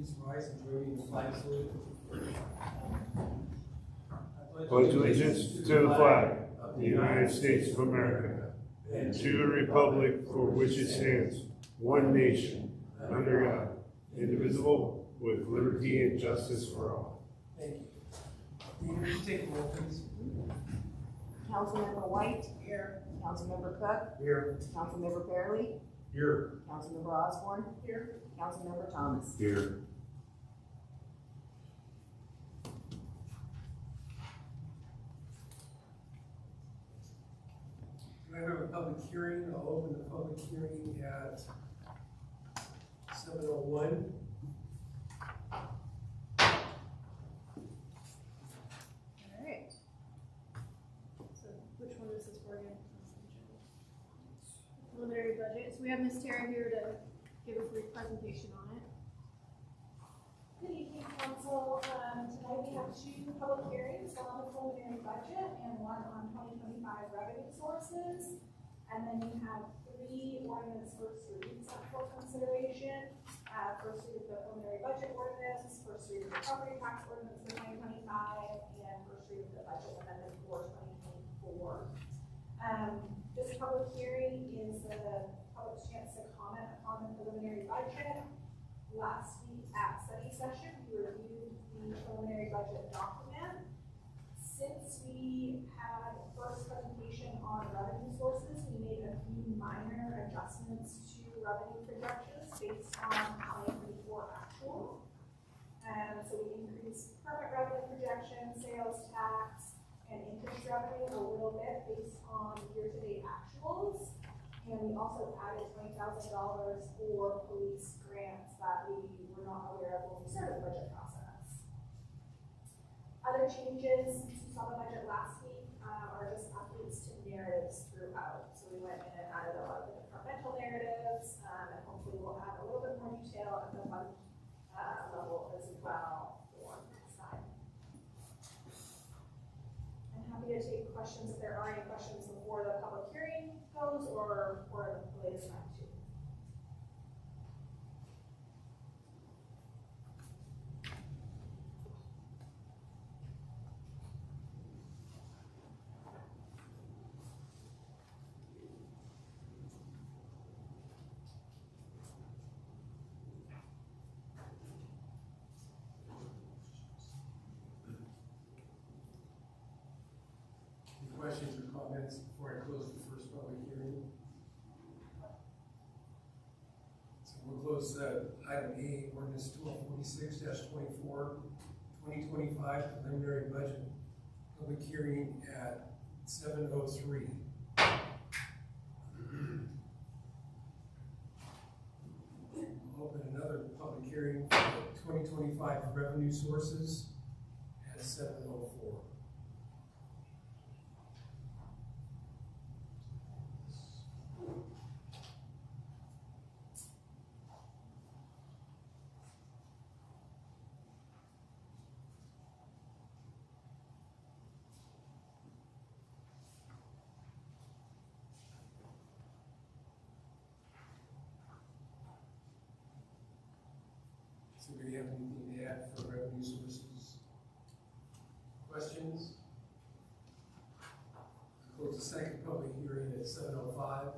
please rise and join me in the flag salute. Pledge allegiance to the flag of the United States of America and to the republic for which it stands, one nation, under God, indivisible, with liberty and justice for all. Thank you. Dean, would you take a roll, please? Councilmember White. Here. Councilmember Cook. Here. Councilmember Fairley. Here. Councilmember Osborne. Here. Councilmember Thomas. Here. Do I have a public hearing? I'll open the public hearing at 7:01. Alright. So which one is this for again? Preliminary budget. So we have Ms. Tara here to give a brief presentation on it. Good evening, council. Tonight we have two public hearings, one on the preliminary budget and one on 2025 revenue sources. And then you have three ordinance first reads up for consideration. First read of the preliminary budget ordinance, first read of the property tax ordinance for 2025, and first read of the budget amendment for 2024. This public hearing is the public's chance to comment upon the preliminary budget. Last week at study session, we reviewed the preliminary budget document. Since we had first presentation on revenue sources, we made a few minor adjustments to revenue projections based on 2024 actual. So we increased permit revenue projection, sales tax, and interest revenue a little bit based on year-to-date actuals. And we also added $20,000 for police grants that we were not aware of when we started the budget process. Other changes since we saw the budget last week are just updates to narratives throughout. So we went in and added a lot of the departmental narratives, and hopefully we'll add a little bit more detail at the fund level as well for next time. I'm happy to take questions if there are any questions before the public hearing goes or for the latest time too. Any questions or comments before I close the first public hearing? So we'll close item A, ordinance 1246-24, 2025 preliminary budget public hearing at 7:03. Open another public hearing for 2025 revenue sources at 7:04. Does anybody have anything to add for revenue sources? Questions? Close the second public hearing at 7:05.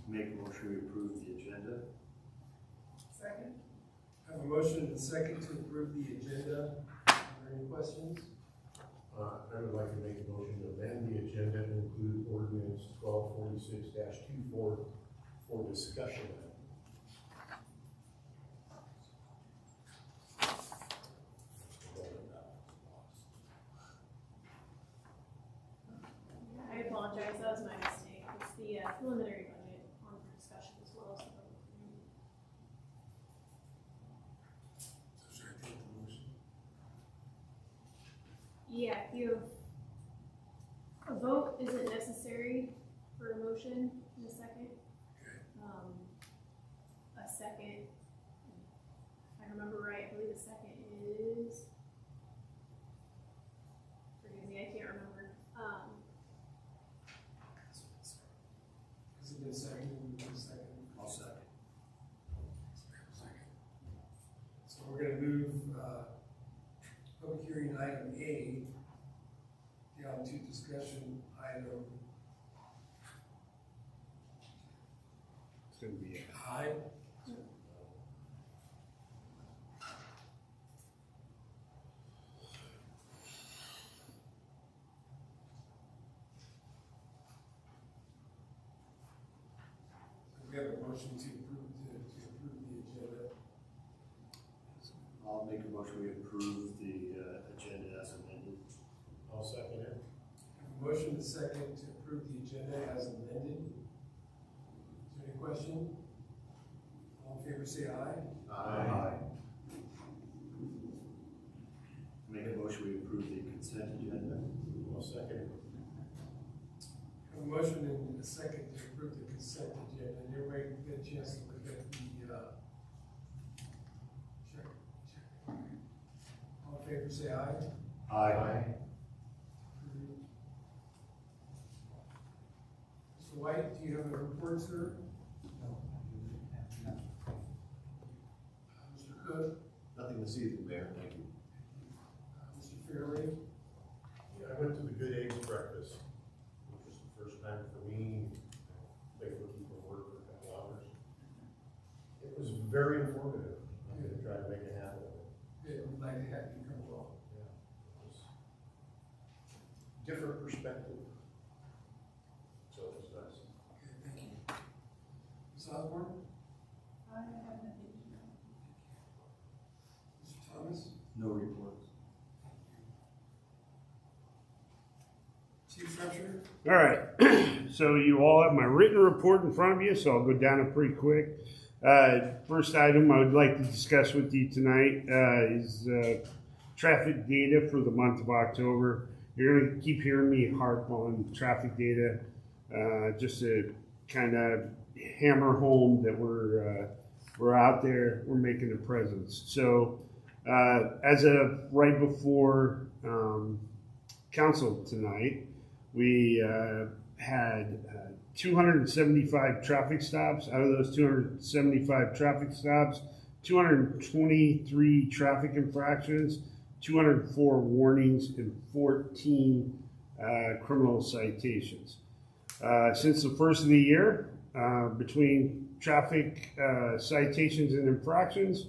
Make a motion to approve the agenda. Second. Have a motion and a second to approve the agenda. Are there any questions? I would like to make a motion to amend the agenda to include ordinance 1246-24 for discussion. I apologize, that was my mistake. It's the preliminary budget on for discussion as well as the public hearing. So should I take the motion? Yeah, if you a vote isn't necessary for a motion in a second. A second, if I remember right, I believe the second is, forgive me, I can't remember. been seconded, we need a second. I'll second. So we're gonna move, public hearing item A down to discussion item It's gonna be I. We have a motion to approve the agenda. I'll make a motion, we approve the agenda as amended. I'll second it. Have a motion to second to approve the agenda as amended. Is there any question? All in favor say aye. Aye. Make a motion, we approve the consent agenda. I'll second it. Have a motion and a second to approve the consent agenda, and everybody get a chance to look at the, check. All in favor say aye. Aye. Mr. White, do you have a report, sir? Mr. Cook? Nothing this evening, Mayor, thank you. Mr. Fairley? Yeah, I went to the Good Eggs breakfast, which was the first time for me, basically from work for a couple hours. It was very informative. I'm gonna try to make it happen. Good, we'd like to have you come along. Yeah. It was different perspective. So it was nice. Okay, thank you. Ms. Osborne? I have nothing to know. Mr. Thomas? No reports. Chief Fletcher? All right, so you all have my written report in front of you, so I'll go down it pretty quick. First item I would like to discuss with you tonight is traffic data for the month of October. You're going to keep hearing me harp on traffic data just to kind of hammer home that we're out there, we're making a presence. So as of right before council tonight, we had 275 traffic stops. Out of those 275 traffic stops, 223 traffic infractions, 204 warnings, and 14 criminal citations. Since the first of the year, between traffic citations and infractions,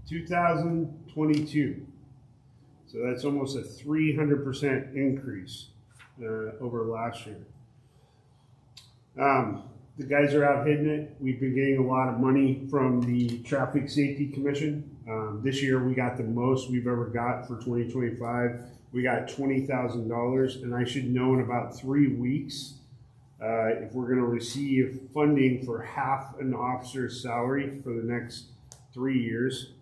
2022. So that's almost a 300% increase over last year. The guys are out hitting it. We've been getting a lot of money from the Traffic Safety Commission. This year we got the most we've ever got for 2025. We got $20,000, and I should know in about 3 weeks if we're going to receive funding for half an officer's salary for the next 3 years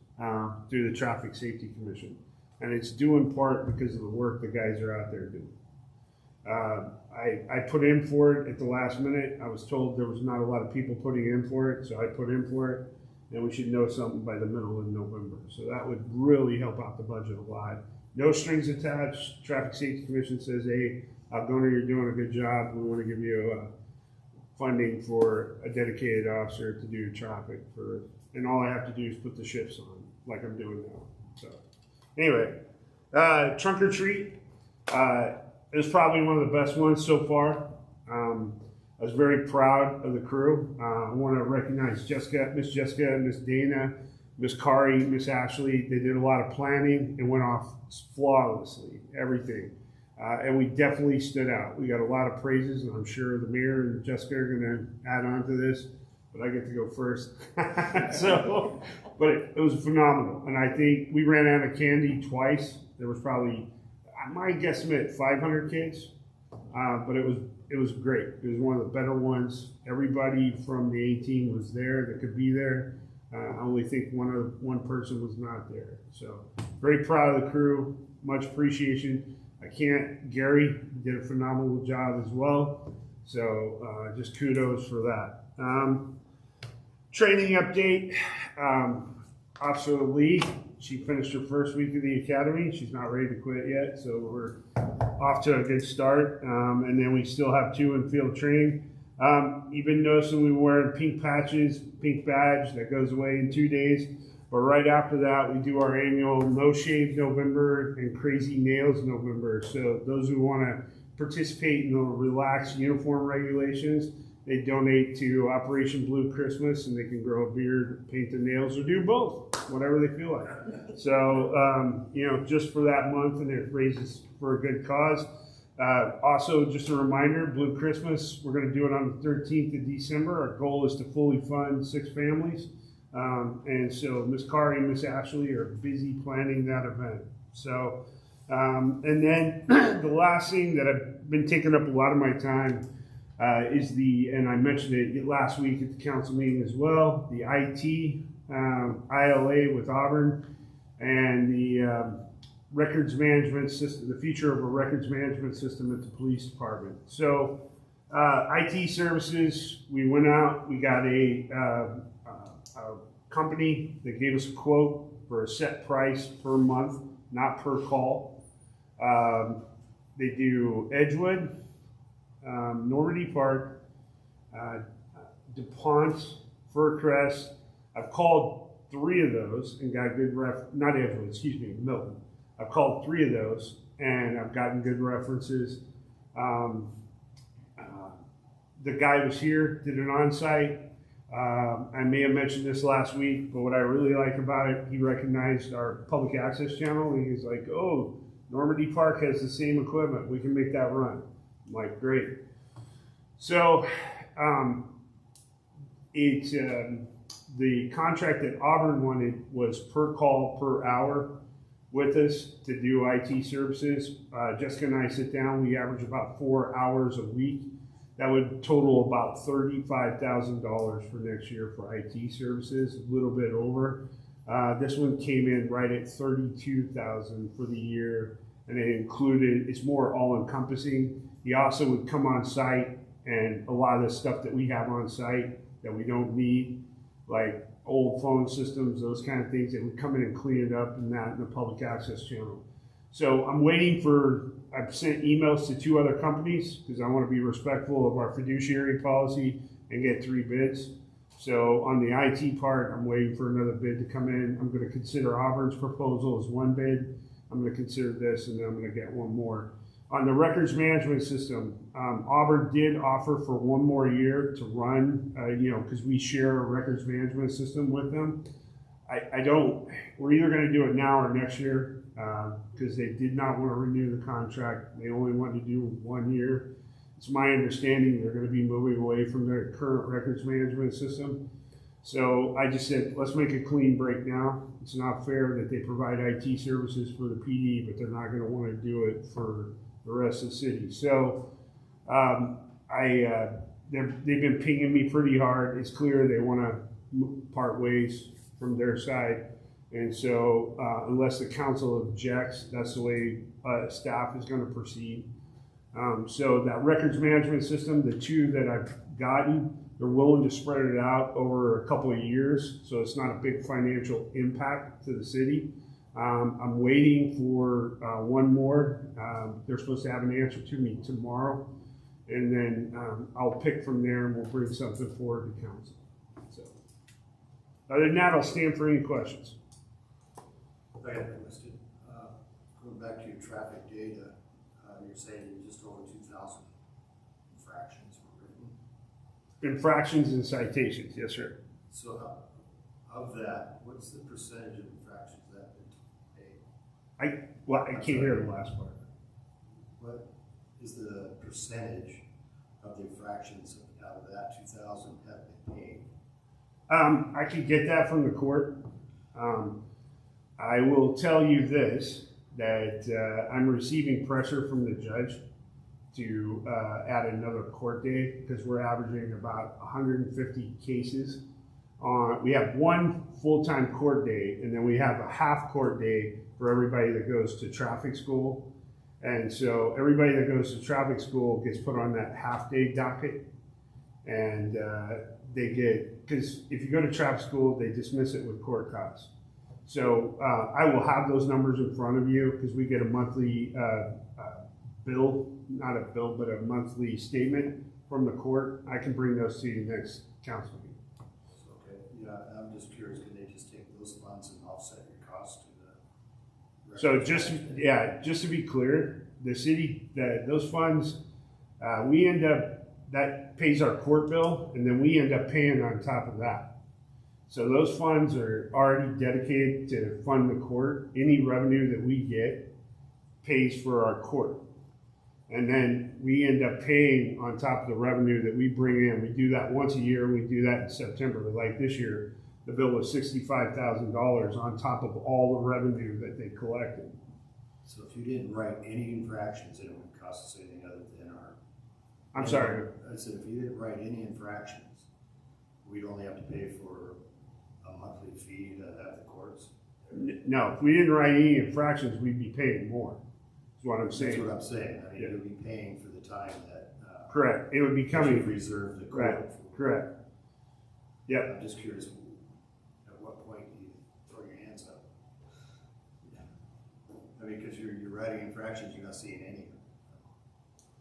through the Traffic Safety Commission. And it's due in part because of the work the guys are out there doing. I put in for it at the last minute. I was told there was not a lot of people putting in for it, so I put in for it, and we should know something by the middle of November. So that would really help out the budget a lot. No strings attached. Traffic Safety Commission says, hey, Algona, you're doing a good job. We want to give you funding for a dedicated officer to do your traffic for, and all I have to do is put the shifts on, like I'm doing now. So anyway, trunk or treat. It was probably one of the best ones so far. I was very proud of the crew. I want to recognize Jessica, Miss Dana, Miss Kari, Miss Ashley. They did a lot of planning and went off flawlessly, everything. And we definitely stood out. We got a lot of praises, and I'm sure the mayor and Jessica are going to add on to this, but I get to go first. So, but it was phenomenal. And I think we ran out of candy twice. There was probably, my guesstimate, 500 kids, but it was great. It was one of the better ones. Everybody from the A team was there that could be there. I only think one person was not there. So very proud of the crew. Much appreciation. Gary did a phenomenal job as well. So just kudos for that. Training update. Officer Lee, she finished her first week of the academy. She's not ready to quit yet, so we're off to a good start. And then we still have 2 in field training. You've been noticing we wear pink patches, pink badge that goes away in 2 days. But right after that, we do our annual No Shave November and Crazy Nails November. So those who want to participate in the relaxed uniform regulations, they donate to Operation Blue Christmas, and they can grow a beard, paint their nails, or do both, whatever they feel like. So, just for that month, and it raises for a good cause. Also, just a reminder, Blue Christmas, we're going to do it on the 13th of December. Our goal is to fully fund 6 families. And so Miss Kari and Miss Ashley are busy planning that event. So, and then the last thing that I've been taking up a lot of my time is and I mentioned it last week at the council meeting as well, the IT, ILA with Auburn, and the records management system, the future of a records management system at the police department. So, IT services, we went out, we got a company that gave us a quote for a set price per month, not per call. They do Edgewood, Normandy Park, DuPont, Fircrest. I've called 3 of those and got good not Edgewood, excuse me, Milton. I've called 3 of those and I've gotten good references. The guy was here, did an on-site. I may have mentioned this last week, but what I really like about it, he recognized our public access channel, and he's like, "Oh, Normandy Park has the same equipment. We can make that run." I'm like, "Great." So, the contract that Auburn wanted was per call per hour with us to do IT services. Jessica and I sit down. We average about 4 hours a week. That would total about $35,000 for next year for IT services, a little bit over. This one came in right at $32,000 for the year, and it included, it's more all-encompassing. He also would come on site, and a lot of the stuff that we have on site that we don't need, like old phone systems, those kind of things, that would come in and clean it up and that in the public access channel. So I'm waiting I've sent emails to 2 other companies because I want to be respectful of our fiduciary policy and get 3 bids. So on the IT part, I'm waiting for another bid to come in. I'm going to consider Auburn's proposal as 1 bid. I'm going to consider this, and then I'm going to get 1 more. On the records management system, Auburn did offer for 1 more year to run, because we share a records management system with them. We're either going to do it now or next year. Because they did not want to renew the contract. They only wanted to do 1 year. It's my understanding they're going to be moving away from their current records management system. So I just said, let's make a clean break now. It's not fair that they provide IT services for the PD, but they're not going to want to do it for the rest of the city. So they've been pinging me pretty hard. It's clear they want to part ways from their side. And so unless the council objects, that's the way staff is going to proceed. So that records management system, the 2 that I've gotten, they're willing to spread it out over a couple of years. So it's not a big financial impact to the city. I'm waiting for 1 more. They're supposed to have an answer to me tomorrow. And then I'll pick from there and we'll bring something forward to council. So other than that, I'll stand for any questions. I have a question. Going back to your traffic data, you're saying just over 2,000 infractions were written. Infractions and citations, yes, sir. So of that, what's the percentage of infractions that have been paid? I can't hear the last part. What is the percentage of the infractions out of that 2,000 have been paid? I could get that from the court. I will tell you this, that I'm receiving pressure from the judge to add another court day because we're averaging about 150 cases. We have 1 full-time court day, and then we have a half court day for everybody that goes to traffic school. And so everybody that goes to traffic school gets put on that half-day docket. And they get, because if you go to traffic school, they dismiss it with court costs. So I will have those numbers in front of you because we get a monthly bill, not a bill, but a monthly statement from the court, I can bring those to you next council meeting. Okay, yeah, I'm just curious, can they just take those funds and offset your cost to the? So just to be clear, the city, those funds, we end up, that pays our court bill, and then we end up paying on top of that. So those funds are already dedicated to fund the court. Any revenue that we get pays for our court. And then we end up paying on top of the revenue that we bring in. We do that once a year. We do that in September. Like this year, the bill was $65,000 on top of all the revenue that they collected. So if you didn't write any infractions, it wouldn't cost us anything other than our. I'm sorry. I said, if you didn't write any infractions, we'd only have to pay for a monthly fee to have the courts. No, if we didn't write any infractions, we'd be paying more. Is what I'm That's saying. what I'm saying. I mean, Yeah. you'll be paying for the time that. Correct. It would be You've coming. reserved the Right. court for. Correct. Yep. I'm just curious, at what point do you throw your hands up? I mean, because you're writing infractions, you're not seeing any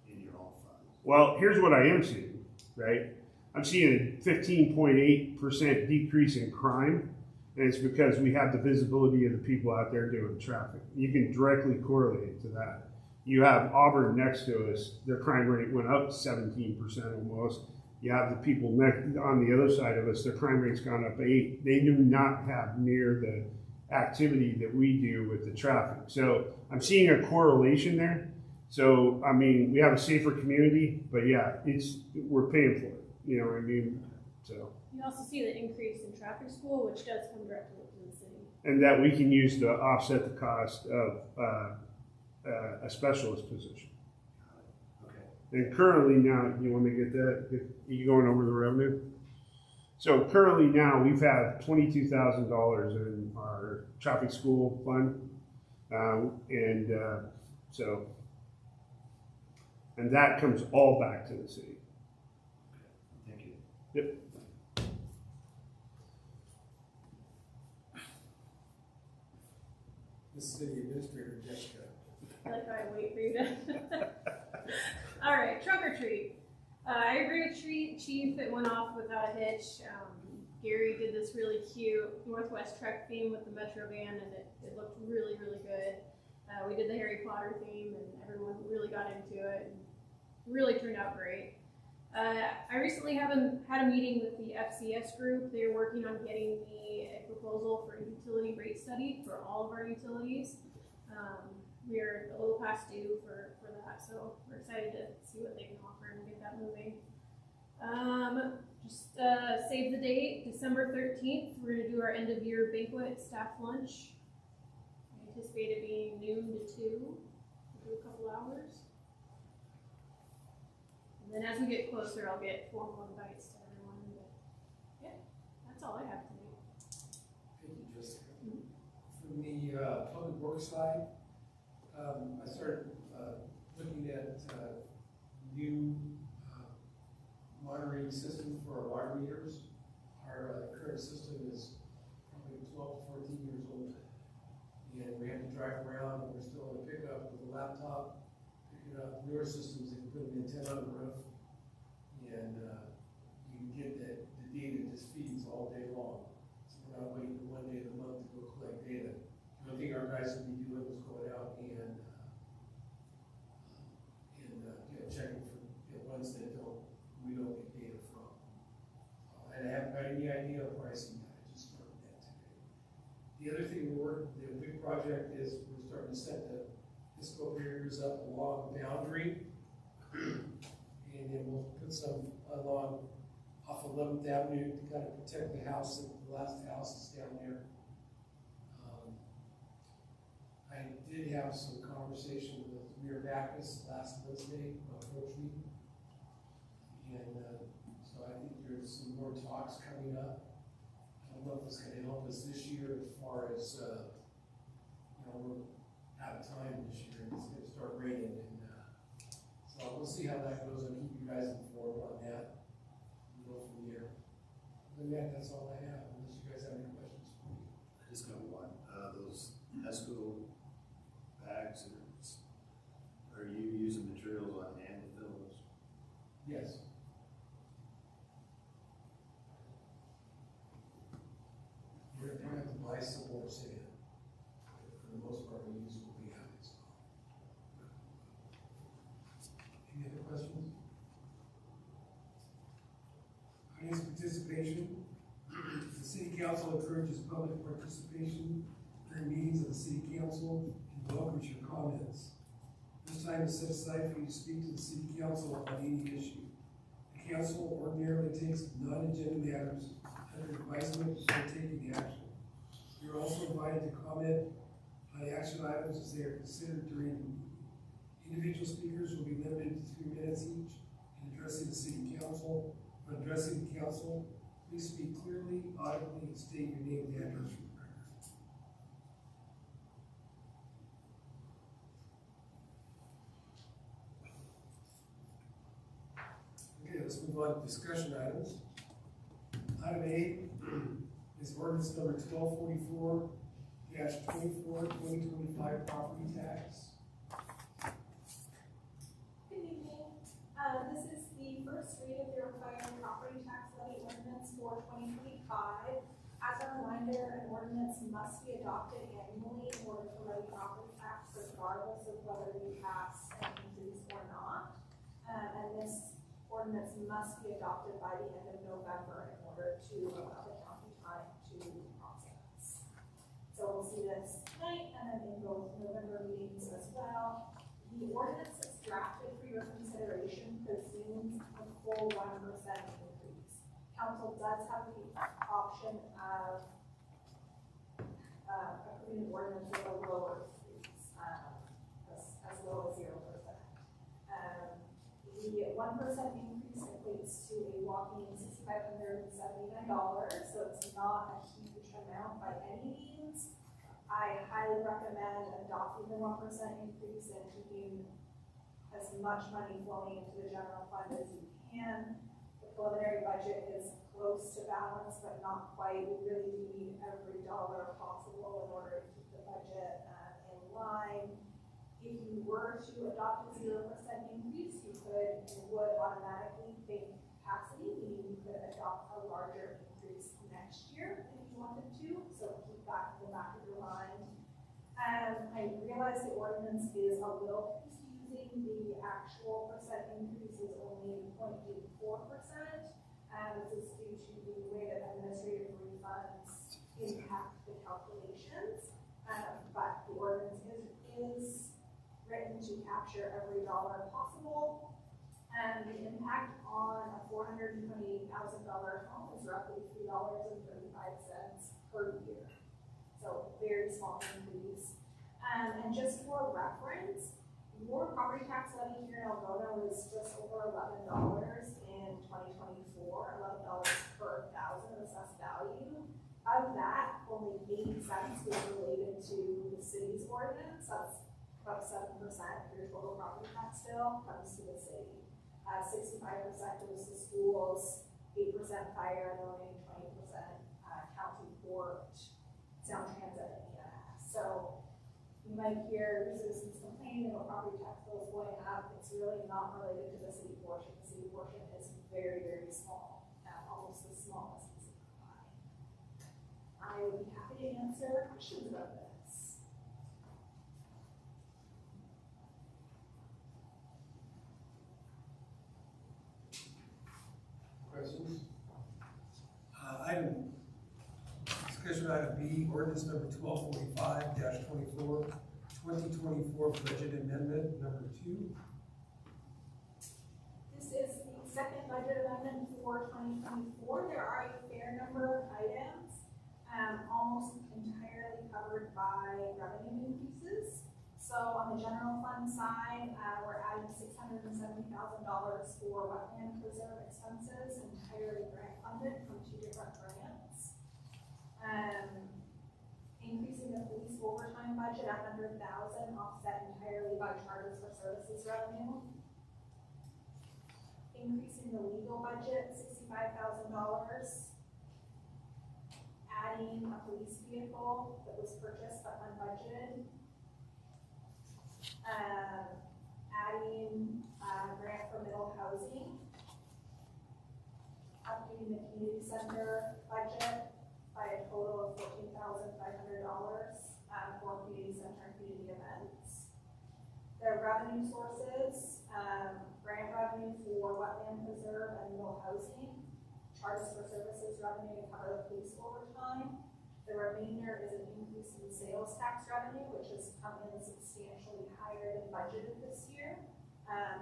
in your own funds. Well, here's what I am seeing, right? I'm seeing a 15.8% decrease in crime, and it's because we have the visibility of the people out there doing traffic. You can directly correlate it to that. You have Auburn next to us, their crime rate went up 17% almost. You have the people on the other side of us, their crime rate's gone up 8%. They do not have near the activity that we do with the traffic. So I'm seeing a correlation there. So, I mean, we have a safer community, but yeah, we're paying for it. You know what I mean? So. You also see the increase in traffic school, which does come directly to the city. And that we can use to offset the cost of a specialist position. Okay. And currently now, you want me to get that? Are you going over the revenue? So currently now, we've had $22,000 in our traffic school fund. And that comes all back to the city. Thank you. Yep. The city administrator, Jessica. I like how I wait for you to. All right, trunk or treat. I agree with Chief. It went off without a hitch. Gary did this really cute Northwest Trek theme with the Metro van, and it looked really, really good. We did the Harry Potter theme, and everyone really got into it. And really turned out great. I recently had a meeting with the FCS group. They're working on getting me a proposal for a utility rate study for all of our utilities. We are a little past due for that, so we're excited to see what they can offer and get that moving. Save the date, December 13th. We're going to do our end of year banquet staff lunch. I anticipate it being noon to 2. We'll do a couple hours. And then as we get closer, I'll get formal invites to everyone. But yeah, that's all I have today. Thank you, Jessica. From the public works side, I started looking at new monitoring system for our water meters. Our current system is probably 12 to 14 years old. And we have to drive around, and we're still in a pickup with a laptop, picking up newer systems that can put an antenna on the roof. And you can get the data just feeds all day long. So we're not waiting one day of the month to go collect data. The only thing our guys would be doing is going out and checking for ones that we don't get data from. And I haven't got any idea of pricing yet. I just started that today. The other thing the big project is we're starting to set the disco barriers up along the boundary. And then we'll put some along off 11th Avenue to kind of protect the house, the last houses down there. I did have some conversation with Mayor Backus last Wednesday, approached me. And so I think there's some more talks coming up. I don't know if it's going to help us this year as far as, we're out of time this year and it's going to start raining. And so we'll see how that goes. I'll keep you guys informed on that. We'll go from there. Other than that, that's all I have, unless you guys have any questions for me. I just got one. Those ESCO bags, are you using materials on hand to fill those? Yes. Audience participation. The city council encourages public participation during meetings of the city council and welcomes your comments. This time is set aside for you to speak to the city council on any issue. The council ordinarily takes non-agenda matters under advisement before taking action. You are also invited to comment on action items as they are considered during the meeting. Individual speakers will be limited to 3 minutes each in addressing the city council. When addressing the council, please speak clearly, audibly, and state your name and address for the record. Okay, let's move on to discussion items. Item A is ordinance number 1244-24, 2025 property tax. Good evening. This is the first read of the required property tax levy ordinance for 2025. As a reminder, an ordinance must be adopted annually in order to levy property tax regardless of whether you pass an increase or not. And this ordinance must be adopted by the end of November in order to allow the county time to process. So we'll see this tonight and then in both November meetings as well. The ordinance that's drafted for your consideration presumes a full 1% increase. Council does have the option of approving an ordinance with a lower increase, as low as 0%. The 1% increase equates to a whopping $6,579, so it's not a huge amount by any means. I highly recommend adopting the 1% increase and keeping as much money flowing into the general fund as you can. The preliminary budget is close to balance, but not quite. We really do need every dollar possible in order to keep the budget in line. If you were to adopt a 0% increase, you would automatically think capacity, meaning you could adopt a larger increase next year if you wanted to. So keep that in the back of your mind. I realize the ordinance is a little confusing. The actual percent increase is only 0.84%. This is due to the way that administrative refunds impact the calculations. But the ordinance is written to capture every dollar possible. And the impact on a $428,000 home is roughly $3.35 per year. So very small increase. And just for reference, your property tax levy here in Algona was just over $11 in 2024, $11 per thousand assessed value. Of that, only 80 cents was related to the city's ordinance. That's about 7% of your total property tax bill comes to the city. 65% goes to schools, 8% fire, and only 20% county court, sound transit, and EMS. So you might hear citizens complaining about property tax bills going up. It's really not related to the city portion. The city portion is very, very small, almost the smallest the city provide. I would be happy to answer questions about this. Questions? Discussion item B, ordinance number 1245-24, 2024 budget amendment number 2. This is the second budget amendment for 2024. There are a fair number of items, almost entirely covered by revenue increases. So on the general fund side, we're adding $670,000 for wetland preserve expenses, entirely grant funded from 2 different grants. Increasing the police overtime budget $100,000, offset entirely by charges for services revenue. Increasing the legal budget $65,000. Adding a police vehicle that was purchased but unbudgeted. Adding a grant for middle housing. Updating the community center budget by a total of $14,500 for community center and community events. The revenue sources, grant revenue for wetland preserve and middle housing, charges for services revenue to cover the police overtime. The remainder is an increase in sales tax revenue, which has come in substantially higher than budgeted this year.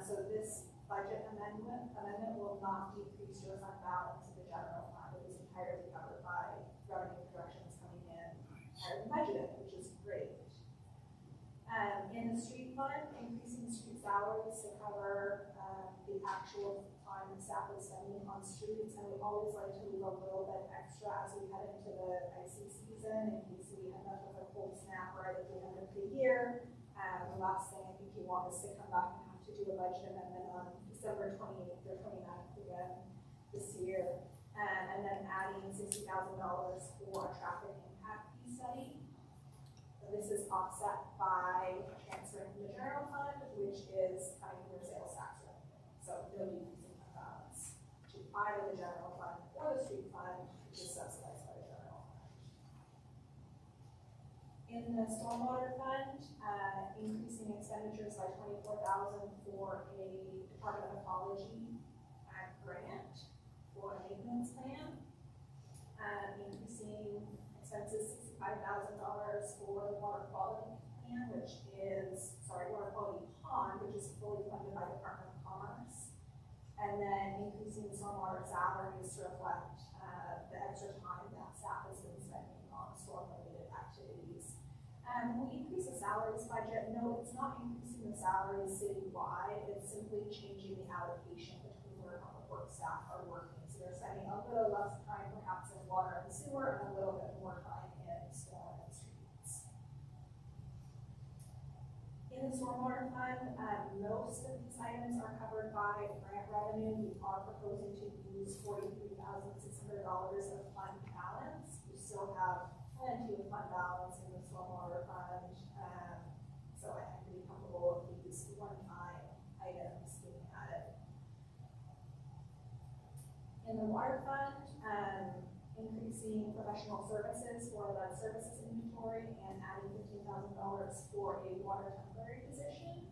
So this budget amendment will not decrease your fund balance in the general fund. It is entirely covered by revenue projections coming in higher than budgeted, which is great. In the street fund, increasing street salaries to cover the actual time and staff is spending on streets, and we always like to leave a little bit extra as we head into the icy season in case we end up with a cold snap right at the end of the year. The last thing I think you want is to come back and have to do a budget amendment on December 28th or 29th again this year. And then adding $60,000 for a traffic impact fee study. This is offset by transferring from the general fund, which is coming from your sales tax revenue. So no decreasing fund balance to either the general fund or the street fund, which is subsidized by the general fund. In the stormwater fund, increasing expenditures by $24,000 for a Department of Ecology grant for a maintenance plan. Increasing expenses $65,000 for the water quality plan, water quality pond, which is fully funded by the Department of Commerce. And then increasing stormwater salaries to reflect the extra time that staff has been spending on storm-related activities. We increase the salaries budget. No, it's not increasing the salaries citywide. It's simply changing the allocation between where public works staff are working. So they're spending a little less time perhaps in water and sewer and a little bit more time in storm and streets. In the stormwater fund, most of these items are covered by grant revenue. We are proposing to use $43,600 of fund balance. We still have plenty of fund balance in the stormwater fund, so I'm pretty comfortable with these one-time items being added. In the water fund, increasing professional services for lead services inventory and adding $15,000 for a water temporary position.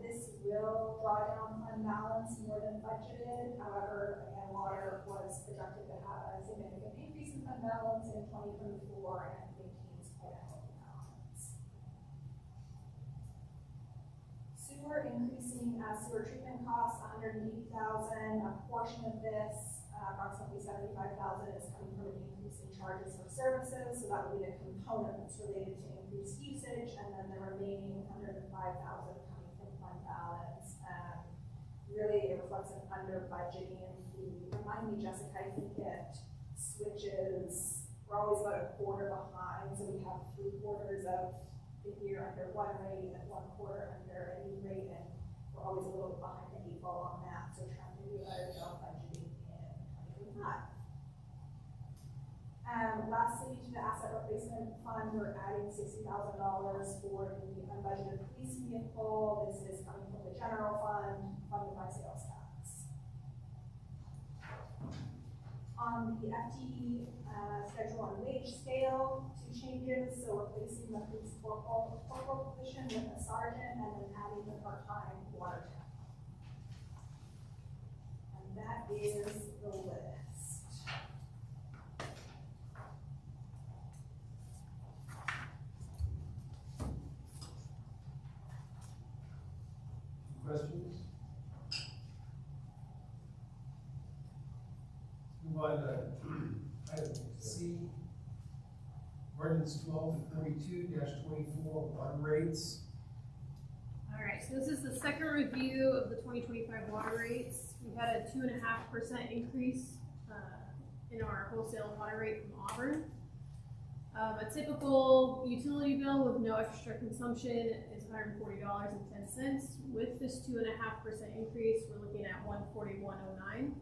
This will draw down fund balance more than budgeted. However, again, water was projected to have a significant increase in fund balance in 2024 and maintains quite a healthy balance. Sewer increasing sewer treatment costs $180,000. A portion of this, approximately $75,000, is coming from an increase in charges for services. So that would be a component that's related to increased usage, and then the remaining $105,000 coming from fund balance. Really, it reflects an under budgeting fee. Remind me, Jessica, I think it switches. We're always about a quarter behind, so we have 3 quarters of the year under one rate and 1 quarter under a new rate, and we're always a little behind the 8 ball on that. So trying to do a better job budgeting in 2025. Lastly, to the asset replacement fund, we're adding $60,000 for the unbudgeted police vehicle. This is coming from the general fund, funded by sales tax. On the FTE schedule and wage scale, 2 changes. So replacing the police corporal position with a sergeant, and then adding the part-time water tech. And that is the list. Questions? Move on to item C. Ordinance 1242-24 water rates. All right, so this is the second review of the 2025 water rates. We had a 2.5% increase in our wholesale water rate from Auburn. A typical utility bill with no extra consumption is $140.10. With this 2.5% increase, we're looking at $141.09.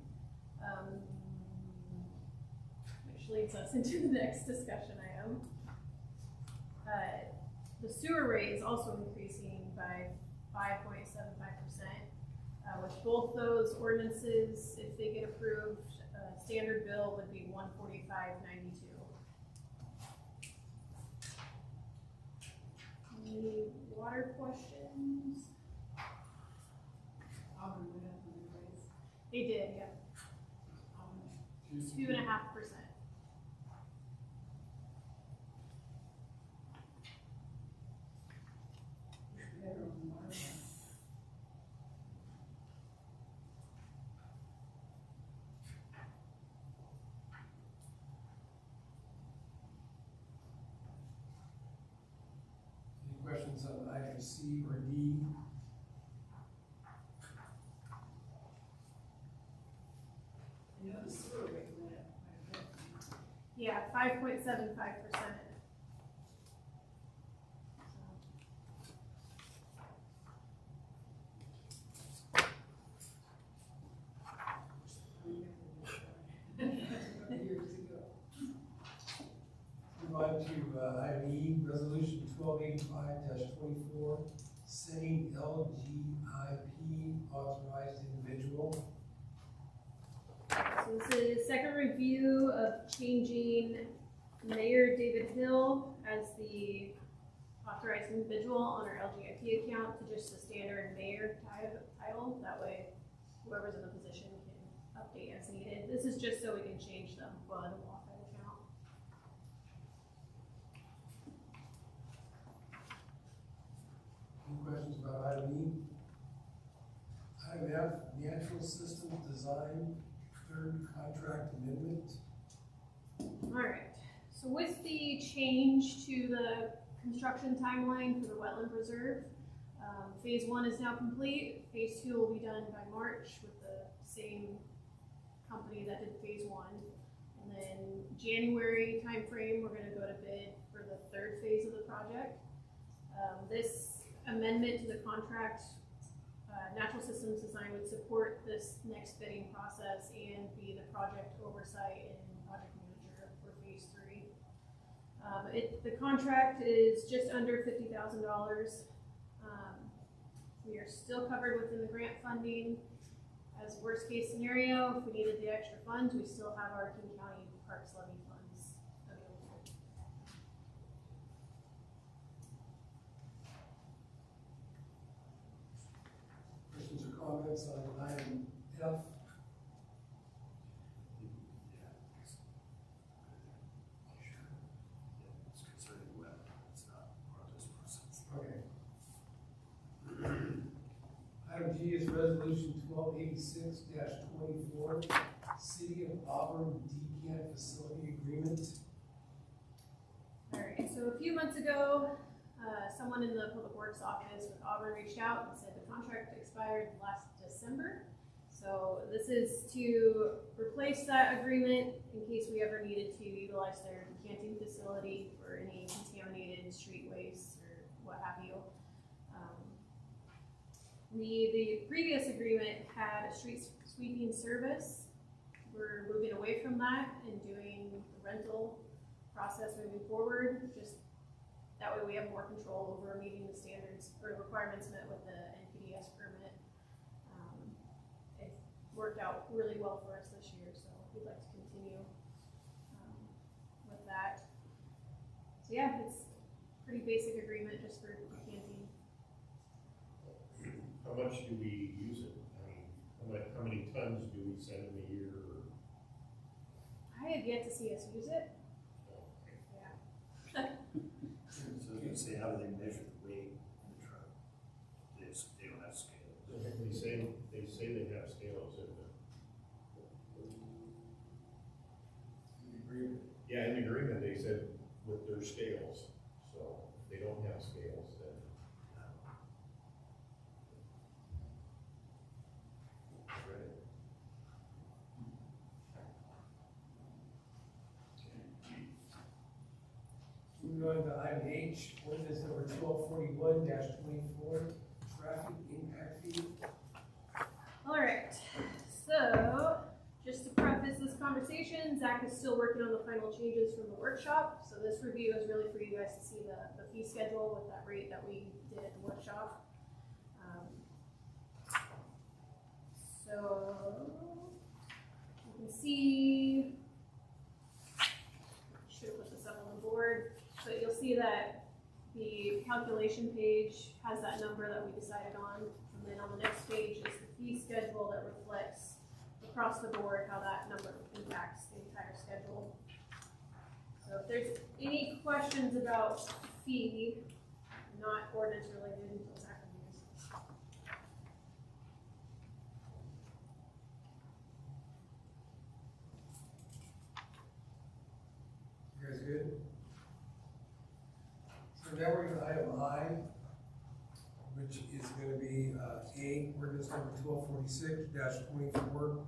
Which leads us into the next discussion item. The sewer rate is also increasing by 5.75%. With both those ordinances, if they get approved, standard bill would be $145.92. Any water questions? Auburn went up in the rates. They did, yeah. How much? 2.5%. Any questions on item C or D? Yeah, 5.75%. Move on to item E, resolution 1285-24, setting LGIP authorized individual. So this is second review of changing Mayor David Hill as the authorized individual on our LGIP account to just the standard mayor title. That way, whoever's in the position can update as needed. This is just so we can change the FUD WAFD account. Any questions about item E? Item F, natural systems design, third contract amendment. All right, so with the change to the construction timeline for the wetland reserve, phase 1 is now complete. Phase 2 will be done by March with the same company that did phase 1. And then January timeframe, we're gonna go to bid for the third phase of the project. This amendment to the contract, Natural Systems Design would support this next bidding process and be the project oversight and project manager for phase 3. The contract is just under $50,000. We are still covered within the grant funding. As worst case scenario, if we needed the extra funds, we still have our King County Parks Levy funds available. Questions or comments on item F? It's concerning web, it's not part of this process. Okay. Item G is resolution 1286-24, City of Auburn decant facility agreement. All right, so a few months ago, someone in the Public Works office with Auburn reached out and said the contract expired last December. So this is to replace that agreement in case we ever needed to utilize their decanting facility for any contaminated street waste or what have you. The previous agreement had a street sweeping service. We're moving away from that and doing the rental process moving forward. Just that way we have more control over meeting the standards or requirements met with the NPDS permit. It worked out really well for us this year, so we'd like to continue with that. So yeah, it's a pretty basic agreement just for decanting. How much do we use it? I mean, how many tons do we send in a year? I have yet to see us use it. Yeah. So I was gonna say, how do they measure the weight in the truck? They don't have scale. They say they have scales in the. Agreement. Yeah, in the agreement, they said with their scales, so if they don't have scales, then. Right. Moving on to item H, ordinance number 1241-24, traffic impact fee. All right, so just to preface this conversation, Zach is still working on the final changes from the workshop. So this review is really for you guys to see the fee schedule with that rate that we did at the workshop. So you can see, should have put this up on the board, but you'll see that the calculation page has that number that we decided on. And then on the next page is the fee schedule that reflects across across the board how that number impacts the entire schedule. So if there's any questions about fee, not ordinance related until it's active use. You guys good? So now we're gonna item I, which is gonna be, A, ordinance number 1246-24,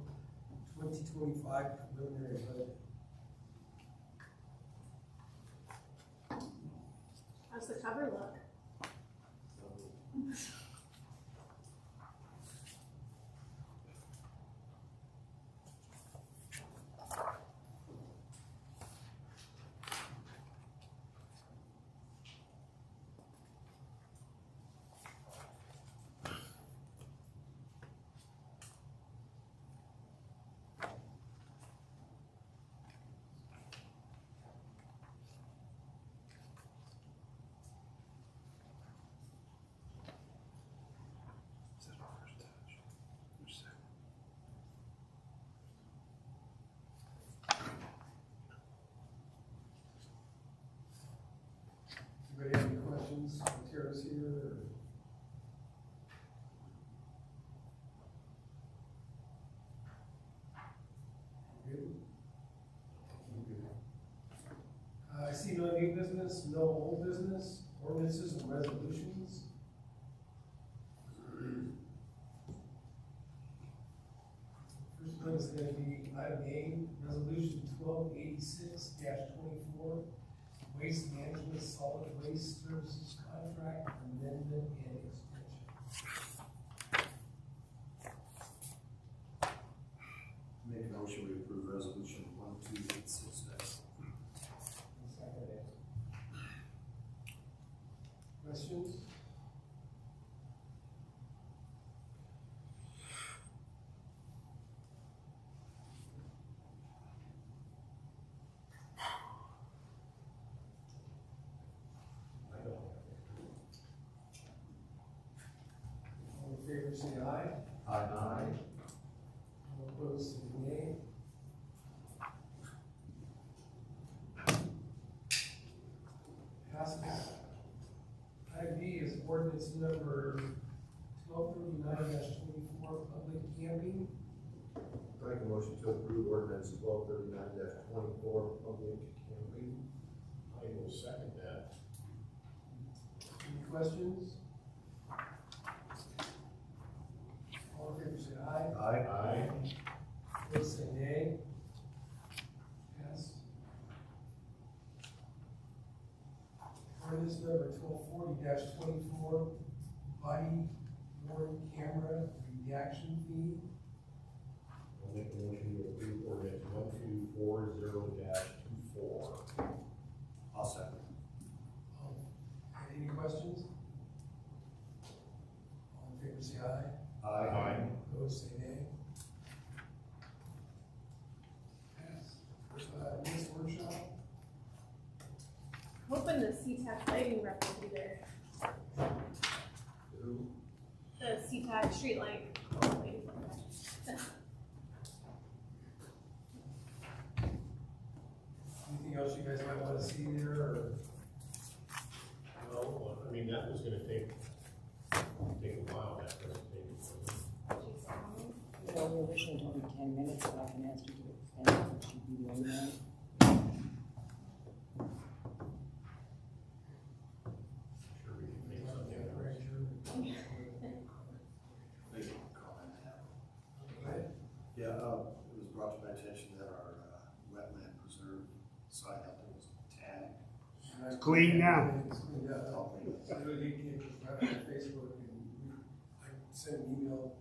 2025 preliminary budget. How's the cover look? Anybody have any questions for Tara's here, or? Good? I see no new business, no old business, ordinances and resolutions. First one is gonna be item A, resolution 1286-24, waste management solid waste services contract amendment and extension. Make a motion we approve resolution 1286. Second it. Questions? I don't. All in favor, say aye. Aye. All opposed, say nay. Passes. Item B is ordinance number 1239-24, public camping. Make a motion to approve ordinance 1239-24, public camping. I will second that. Any questions? All in favor, say aye. Aye. Opposed, say nay. Pass. Ordinance number 1240-24, body worn camera redaction fee. I'll make a motion to approve ordinance 1240-24. I'll second. Any questions? All in favor, say aye. Aye. Opposed, say nay. Pass. Next workshop. Hoping the CTAC lighting rep will be there. Who? The CTAC street light. Anything else you guys might want to see there, or? No, I mean, that was gonna take a while, that presentation. Well, we originally told you 10 minutes, but I can ask you to extend it, it should be the only one. Sure, we can make something of it. Make a comment now. Go ahead. Yeah, it was brought to my attention that our wetland preserve site out there was tagged. Clean now. It's cleaned up. All clean. So it just right on Facebook, and I sent an email